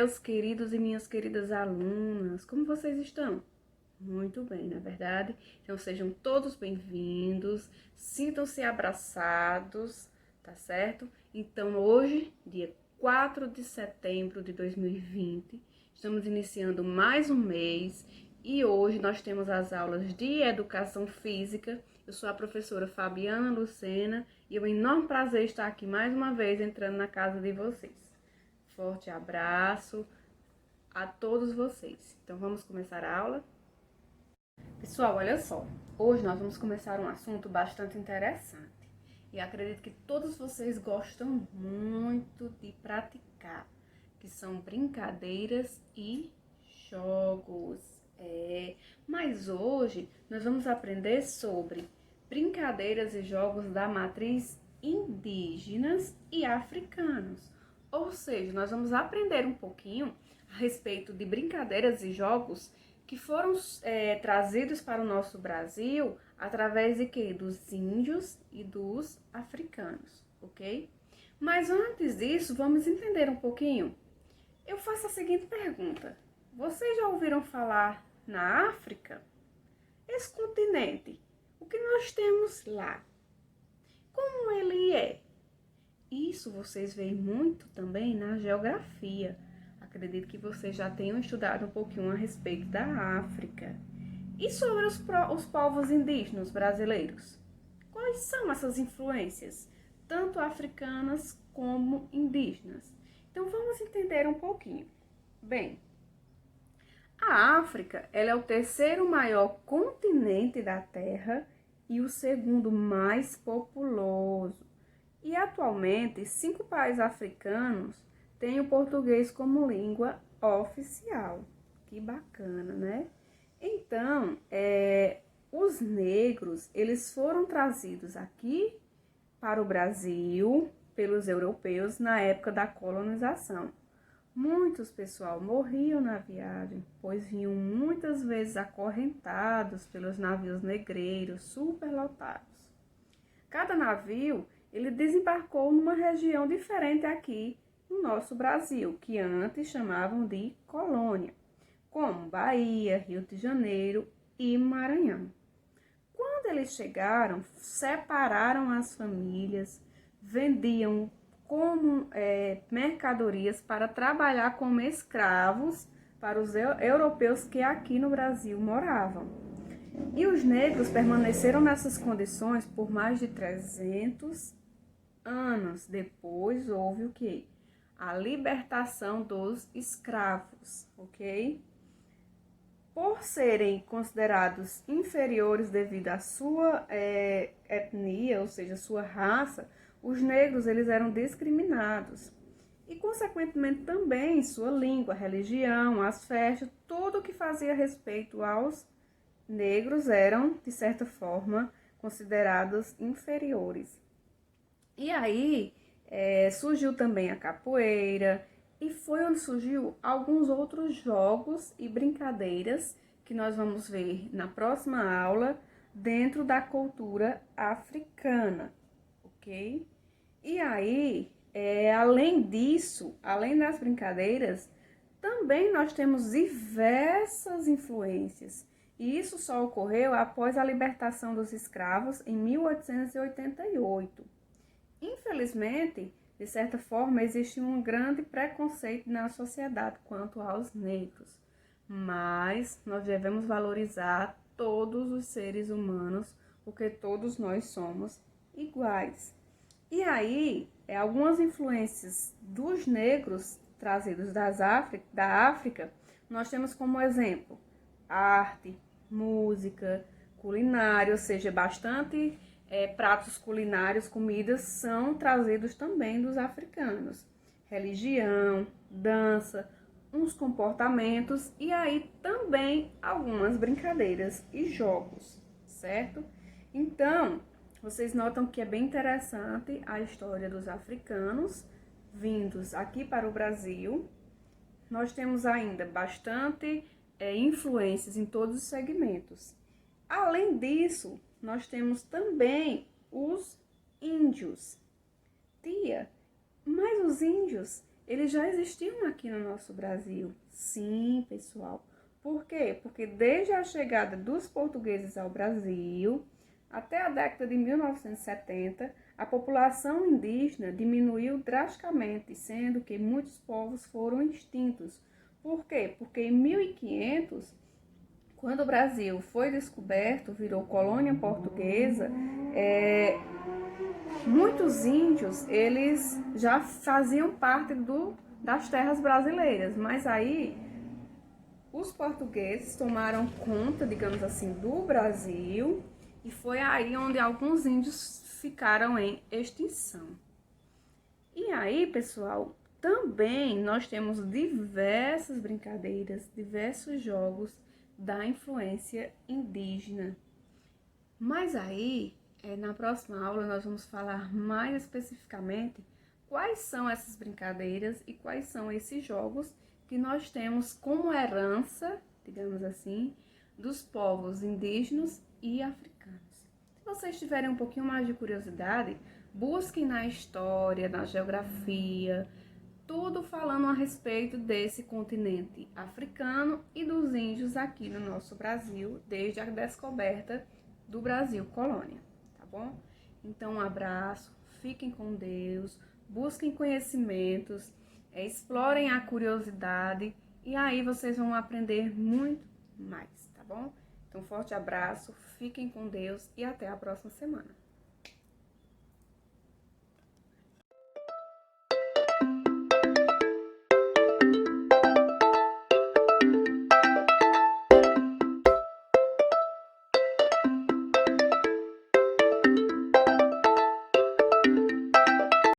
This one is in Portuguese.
meus queridos e minhas queridas alunas, como vocês estão? Muito bem, na verdade? Então sejam todos bem-vindos, sintam-se abraçados, tá certo? Então hoje, dia 4 de setembro de 2020, estamos iniciando mais um mês e hoje nós temos as aulas de Educação Física. Eu sou a professora Fabiana Lucena e é um enorme prazer estar aqui mais uma vez entrando na casa de vocês. Forte abraço a todos vocês. Então vamos começar a aula? Pessoal, olha só. Hoje nós vamos começar um assunto bastante interessante. E acredito que todos vocês gostam muito de praticar, que são brincadeiras e jogos. Mas hoje nós vamos aprender sobre brincadeiras e jogos da matriz indígenas e africanos. Ou seja, nós vamos aprender um pouquinho a respeito de brincadeiras e jogos que foram trazidos para o nosso Brasil através de quê? Dos índios e dos africanos, ok? Mas antes disso, vamos entender um pouquinho. Eu faço a seguinte pergunta. Vocês já ouviram falar na África? Esse continente, o que nós temos lá? Como ele é? Isso vocês veem muito também na geografia. Acredito que vocês já tenham estudado um pouquinho a respeito da África. E sobre os povos indígenas brasileiros? Quais são essas influências, tanto africanas como indígenas? Então vamos entender um pouquinho. Bem, a África ela é o terceiro maior continente da Terra e o segundo mais populoso. E atualmente, 5 países africanos têm o português como língua oficial. Que bacana, né? Então, os negros, eles foram trazidos aqui para o Brasil pelos europeus na época da colonização. Muitos, pessoal, morriam na viagem, pois vinham muitas vezes acorrentados pelos navios negreiros superlotados. Cada navio ele desembarcou numa região diferente aqui no nosso Brasil, que antes chamavam de colônia, como Bahia, Rio de Janeiro e Maranhão. Quando eles chegaram, separaram as famílias, vendiam como mercadorias para trabalhar como escravos para os europeus que aqui no Brasil moravam. E os negros permaneceram nessas condições por mais de 300 anos. Depois houve o quê? A libertação dos escravos, ok? Por serem considerados inferiores devido à sua etnia, ou seja, sua raça, os negros eles eram discriminados. E, consequentemente, também sua língua, religião, as festas, tudo que fazia respeito aos negros eram, de certa forma, considerados inferiores. E aí surgiu também a capoeira e foi onde surgiu alguns outros jogos e brincadeiras que nós vamos ver na próxima aula dentro da cultura africana, ok? E aí, além disso, além das brincadeiras, também nós temos diversas influências. E isso só ocorreu após a libertação dos escravos em 1888. Infelizmente, de certa forma, existe um grande preconceito na sociedade quanto aos negros, mas nós devemos valorizar todos os seres humanos, porque todos nós somos iguais. E aí, algumas influências dos negros trazidos da África, nós temos como exemplo arte, música, culinária, ou seja, bastante pratos culinários, comidas são trazidos também dos africanos. Religião, dança, uns comportamentos e aí também algumas brincadeiras e jogos, certo? Então, vocês notam que é bem interessante a história dos africanos vindos aqui para o Brasil. Nós temos ainda bastante influências em todos os segmentos. Além disso, nós temos também os índios. Tia, mas os índios, eles já existiam aqui no nosso Brasil. Sim, pessoal. Por quê? Porque desde a chegada dos portugueses ao Brasil, até a década de 1970, a população indígena diminuiu drasticamente, sendo que muitos povos foram extintos. Por quê? Porque em 1500, quando o Brasil foi descoberto, virou colônia portuguesa, muitos índios, eles já faziam parte das terras brasileiras, mas aí os portugueses tomaram conta, digamos assim, do Brasil e foi aí onde alguns índios ficaram em extinção. E aí, pessoal, também nós temos diversas brincadeiras, diversos jogos da influência indígena. Mas aí, na próxima aula, nós vamos falar mais especificamente quais são essas brincadeiras e quais são esses jogos que nós temos como herança, digamos assim, dos povos indígenas e africanos. Se vocês tiverem um pouquinho mais de curiosidade, busquem na história, na geografia, tudo falando a respeito desse continente africano e dos índios aqui no nosso Brasil, desde a descoberta do Brasil colônia, tá bom? Então, um abraço, fiquem com Deus, busquem conhecimentos, explorem a curiosidade e aí vocês vão aprender muito mais, tá bom? Então, forte abraço, fiquem com Deus e até a próxima semana.